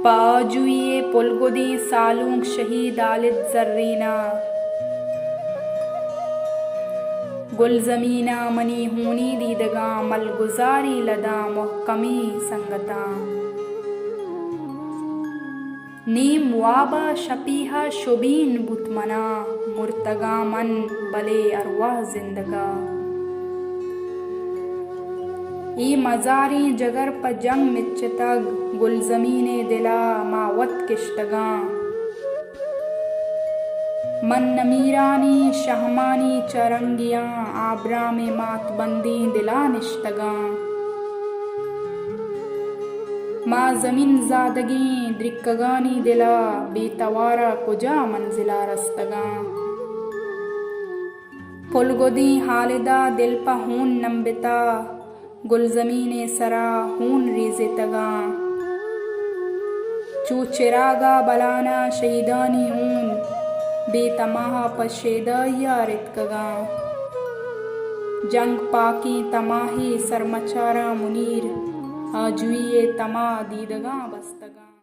पाजुए पुलगुदी सालूं शहीद आलिद जर्रीना गुल ज़मीना मनी हूनी दीदगा मल गुजारी लदा मुहकमी संगता नीम वाबा शपीहा शुबीन बुतमना मुर्तगा मन बले अरवाह जिंदगा ई मजारी जगर प जंग निच्चतग गुल ज़मीने दिला मावत किश्तगा मन नमीरानी शहमानी चरंगियां आबरा में मात बंदी दिला निश्तगा माँ ज़मीन ज़ादगी द्रिक्कगानी दिला बेतवारा कुजा मंजिला रस्तगा पुलगुदी हालिदा दिल पा हून नंबिता गुल ज़मीने सरा हून रीज़े तगा चू चिरागा बलाना शहीदानी हून बेतमाहा पशेदया रितकगा जंग पाकी तमाही सरमचारा मुनीर आजुए तमा दीदगा बस।